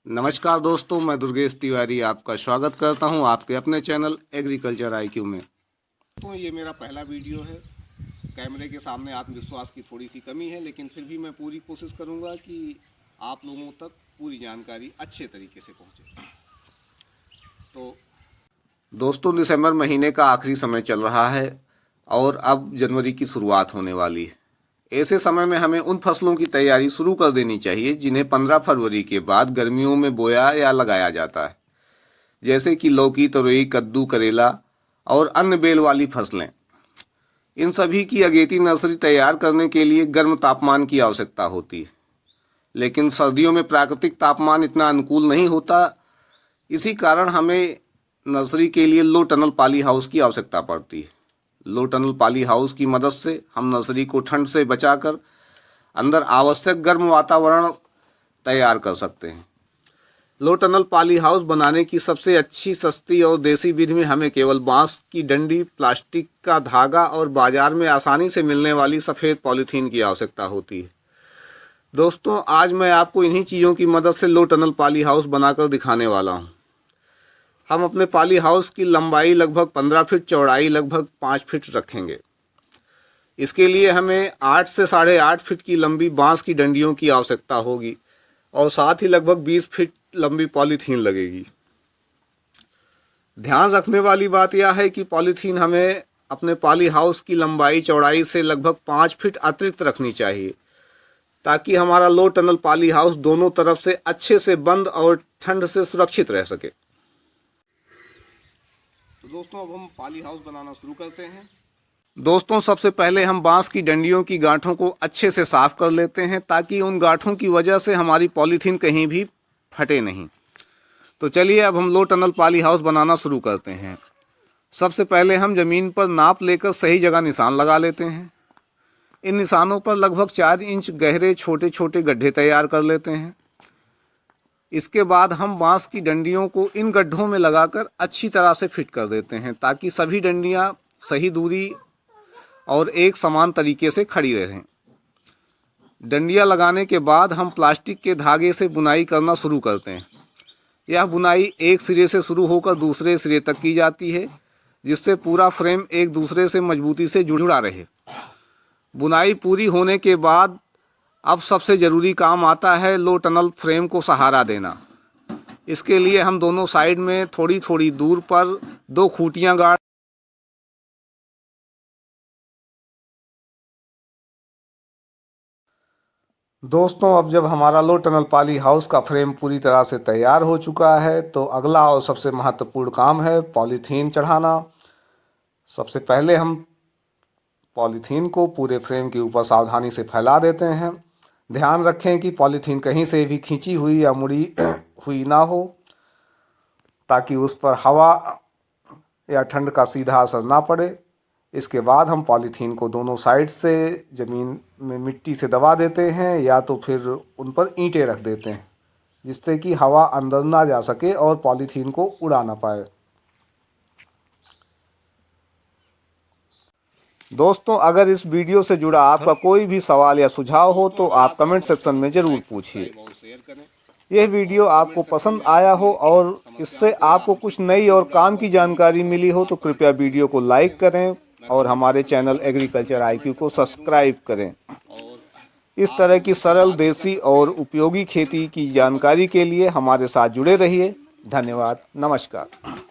नमस्कार दोस्तों, मैं दुर्गेश तिवारी आपका स्वागत करता हूं आपके अपने चैनल एग्रीकल्चर आईक्यू में। तो ये मेरा पहला वीडियो है। कैमरे के सामने आत्मविश्वास की थोड़ी सी कमी है, लेकिन फिर भी मैं पूरी कोशिश करूंगा कि आप लोगों तक पूरी जानकारी अच्छे तरीके से पहुंचे। तो दोस्तों, दिसंबर महीने का आखिरी समय चल रहा है और अब जनवरी की शुरुआत होने वाली है। ऐसे समय में हमें उन फसलों की तैयारी शुरू कर देनी चाहिए जिन्हें 15 फरवरी के बाद गर्मियों में बोया या लगाया जाता है, जैसे कि लौकी, तरोई, कद्दू, करेला और अन्य बेल वाली फसलें। इन सभी की अगेती नर्सरी तैयार करने के लिए गर्म तापमान की आवश्यकता होती है, लेकिन सर्दियों में प्राकृतिक तापमान इतना अनुकूल नहीं होता। इसी कारण हमें नर्सरी के लिए लो टनल पॉली हाउस की आवश्यकता पड़ती है। लो टनल पॉली हाउस की मदद से हम नर्सरी को ठंड से बचाकर अंदर आवश्यक गर्म वातावरण तैयार कर सकते हैं। लो टनल पॉली हाउस बनाने की सबसे अच्छी, सस्ती और देसी विधि में हमें केवल बांस की डंडी, प्लास्टिक का धागा और बाजार में आसानी से मिलने वाली सफ़ेद पॉलीथीन की आवश्यकता होती है। दोस्तों, आज मैं आपको इन्हीं चीज़ों की मदद से लो टनल पॉली हाउस बनाकर दिखाने वाला हूँ। हम अपने पॉली हाउस की लंबाई लगभग 15 फीट, चौड़ाई लगभग 5 फीट रखेंगे। इसके लिए हमें 8 से 8.5 फीट की लंबी बांस की डंडियों की आवश्यकता होगी और साथ ही लगभग 20 फीट लंबी पॉलीथीन लगेगी। ध्यान रखने वाली बात यह है कि पॉलीथीन हमें अपने पॉली हाउस की लंबाई चौड़ाई से लगभग 5 फीट अतिरिक्त रखनी चाहिए, ताकि हमारा लो टनल पॉली हाउस दोनों तरफ से अच्छे से बंद और ठंड से सुरक्षित रह सके। तो दोस्तों, अब हम पॉली हाउस बनाना शुरू करते हैं। दोस्तों, सबसे पहले हम बांस की डंडियों की गांठों को अच्छे से साफ कर लेते हैं, ताकि उन गांठों की वजह से हमारी पॉलीथीन कहीं भी फटे नहीं। तो चलिए अब हम लो टनल पॉली हाउस बनाना शुरू करते हैं। सबसे पहले हम ज़मीन पर नाप लेकर सही जगह निशान लगा लेते हैं। इन निशानों पर लगभग 4 इंच गहरे छोटे छोटे गड्ढे तैयार कर लेते हैं। इसके बाद हम बांस की डंडियों को इन गड्ढों में लगाकर अच्छी तरह से फिट कर देते हैं, ताकि सभी डंडियां सही दूरी और एक समान तरीके से खड़ी रहें। डंडियां लगाने के बाद हम प्लास्टिक के धागे से बुनाई करना शुरू करते हैं। यह बुनाई एक सिरे से शुरू होकर दूसरे सिरे तक की जाती है, जिससे पूरा फ्रेम एक दूसरे से मजबूती से जुड़ा रहे। बुनाई पूरी होने के बाद अब सबसे ज़रूरी काम आता है लो टनल फ्रेम को सहारा देना। इसके लिए हम दोनों साइड में थोड़ी थोड़ी दूर पर 2 खूंटियाँ गाड़ दोस्तों, अब जब हमारा लो टनल पॉली हाउस का फ्रेम पूरी तरह से तैयार हो चुका है, तो अगला और सबसे महत्वपूर्ण काम है पॉलीथीन चढ़ाना। सबसे पहले हम पॉलीथीन को पूरे फ्रेम के ऊपर सावधानी से फैला देते हैं। ध्यान रखें कि पॉलीथीन कहीं से भी खींची हुई या मुड़ी हुई ना हो, ताकि उस पर हवा या ठंड का सीधा असर ना पड़े। इसके बाद हम पॉलीथीन को दोनों साइड से ज़मीन में मिट्टी से दबा देते हैं, या तो फिर उन पर ईंटें रख देते हैं, जिससे कि हवा अंदर ना जा सके और पॉलीथीन को उड़ा ना पाए। दोस्तों, अगर इस वीडियो से जुड़ा आपका कोई भी सवाल या सुझाव हो तो आप कमेंट सेक्शन में ज़रूर पूछिए। यह वीडियो आपको पसंद आया हो और इससे आपको कुछ नई और काम की जानकारी मिली हो तो कृपया वीडियो को लाइक करें और हमारे चैनल एग्रीकल्चर आईक्यू को सब्सक्राइब करें। इस तरह की सरल, देसी और उपयोगी खेती की जानकारी के लिए हमारे साथ जुड़े रहिए। धन्यवाद। नमस्कार।